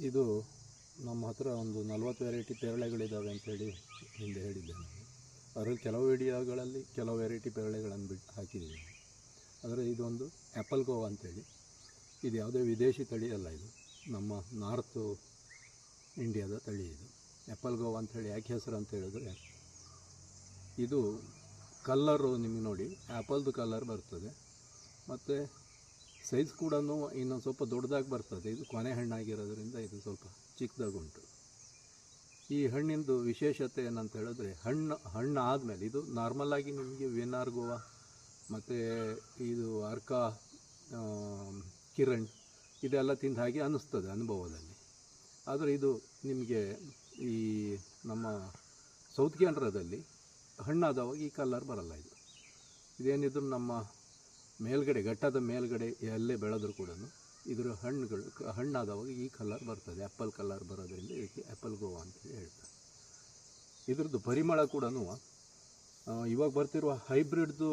ಇದು ನಮ್ಮ ಹತ್ರ ಒಂದು 40 ವೆರೈಟಿ ಪೇರಳೆಗಳಿದ್ದಾವೆ ಅಂಥೇಳಿ ಹಿಂದೆ ಹೇಳಿದ್ದೆ ನಾನು. ಅದರಲ್ಲಿ ಕೆಲವು ವಿಡಿಯೋಗಳಲ್ಲಿ ಕೆಲವು ವೆರೈಟಿ ಪೇರಳೆಗಳನ್ನು ಹಾಕಿದ್ದೀವಿ. ಆದರೆ ಇದೊಂದು ಆ್ಯಪಲ್ ಗೋವಾ ಅಂಥೇಳಿ. ಇದು ಯಾವುದೇ ವಿದೇಶಿ ತಳಿ ಅಲ್ಲ, ಇದು ನಮ್ಮ ನಾರ್ತು ಇಂಡಿಯಾದ ತಳಿ. ಇದು ಆ್ಯಪಲ್ ಗೋವಾ ಅಂಥೇಳಿ ಯಾಕೆ ಹೆಸರು ಅಂತ ಹೇಳಿದ್ರೆ, ಇದು ಕಲ್ಲರು ನಿಮಗೆ ನೋಡಿ ಆ್ಯಪಲ್ದು ಕಲರ್ ಬರ್ತದೆ, ಮತ್ತು ಸೈಜ್ ಕೂಡ ಇನ್ನೊಂದು ಸ್ವಲ್ಪ ದೊಡ್ಡದಾಗಿ ಬರ್ತದೆ. ಇದು ಕೊನೆ ಹಣ್ಣಾಗಿರೋದ್ರಿಂದ ಇದು ಸ್ವಲ್ಪ ಚಿಕ್ಕದಾಗುಂಟು. ಈ ಹಣ್ಣಿಂದು ವಿಶೇಷತೆ ಏನಂತ ಹೇಳಿದ್ರೆ, ಹಣ್ಣು ಆದಮೇಲೆ ಇದು ನಾರ್ಮಲಾಗಿ ನಿಮಗೆ ವಿನಾರ್ ಗೋವಾ ಮತ್ತು ಇದು ಅರ್ಕ ಕಿರಣ್ ಇದೆಲ್ಲ ತಿಂದ ಹಾಗೆ ಅನ್ನಿಸ್ತದೆ ಅನುಭವದಲ್ಲಿ. ಆದರೆ ಇದು ನಿಮಗೆ ಈ ನಮ್ಮ ಸೌತ್ ಕೇಂದ್ರದಲ್ಲಿ ಹಣ್ಣಾದವಾಗ ಈ ಕಲರ್ ಬರಲ್ಲ. ಇದೇನಿದ್ರು ನಮ್ಮ ಮೇಲ್ಗಡೆ ಘಟ್ಟದ ಮೇಲ್ಗಡೆ ಎಲ್ಲೇ ಬೆಳೆದರೂ ಕೂಡ ಇದರ ಹಣ್ಣಾದವಾಗ ಈ ಕಲರ್ ಬರ್ತದೆ, ಆ್ಯಪಲ್ ಕಲರ್ ಬರೋದರಿಂದ ಇದಕ್ಕೆ ಆ್ಯಪಲ್ ಗೋವಾ ಅಂತ ಹೇಳ್ತಾರೆ. ಇದ್ರದ್ದು ಪರಿಮಳ ಕೂಡ ಇವಾಗ ಬರ್ತಿರುವ ಹೈಬ್ರಿಡ್ದು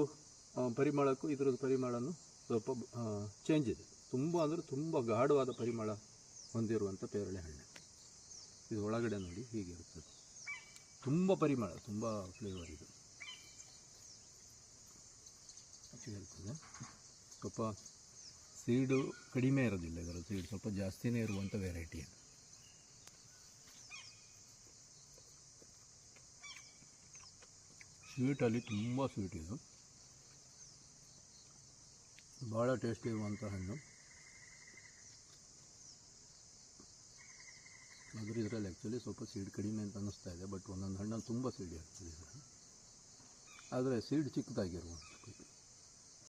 ಪರಿಮಳಕ್ಕೂ ಇದರದ್ದು ಪರಿಮಳನೂ ಸ್ವಲ್ಪ ಚೇಂಜ್ ಇದೆ. ತುಂಬ ಅಂದರೆ ತುಂಬ ಗಾಢವಾದ ಪರಿಮಳ ಹೊಂದಿರುವಂಥ ಪೇರಳೆ ಹಣ್ಣು. ಇದು ಒಳಗಡೆ ನೋಡಿ ಹೀಗಿರ್ತದೆ, ತುಂಬ ಪರಿಮಳ, ತುಂಬ ಫ್ಲೇವರ್ ಇದು ಇರ್ತದೆ. ಸ್ವಲ್ಪ ಸೀಡು ಕಡಿಮೆ ಇರೋದಿಲ್ಲ, ಇದರ ಸೀಡ್ ಸ್ವಲ್ಪ ಜಾಸ್ತಿನೇ ಇರುವಂಥ ವೆರೈಟಿ ಅದು. ಸ್ವೀಟಲ್ಲಿ ತುಂಬ ಸ್ವೀಟ್, ಇದು ಭಾಳ ಟೇಸ್ಟ್ ಇರುವಂಥ ಹಣ್ಣು. ಆದರೆ ಇದರಲ್ಲಿ ಆ್ಯಕ್ಚುಲಿ ಸ್ವಲ್ಪ ಸೀಡ್ ಕಡಿಮೆ ಅಂತ ಅನ್ನಿಸ್ತಾ ಇದೆ, ಬಟ್ ಒಂದೊಂದು ಹಣ್ಣಲ್ಲಿ ತುಂಬ ಸೀಡ್ ಇರ್ತದೆ. ಆದರೆ ಸೀಡ್ ಚಿಕ್ಕದಾಗಿರುವಂಥದ್ದು.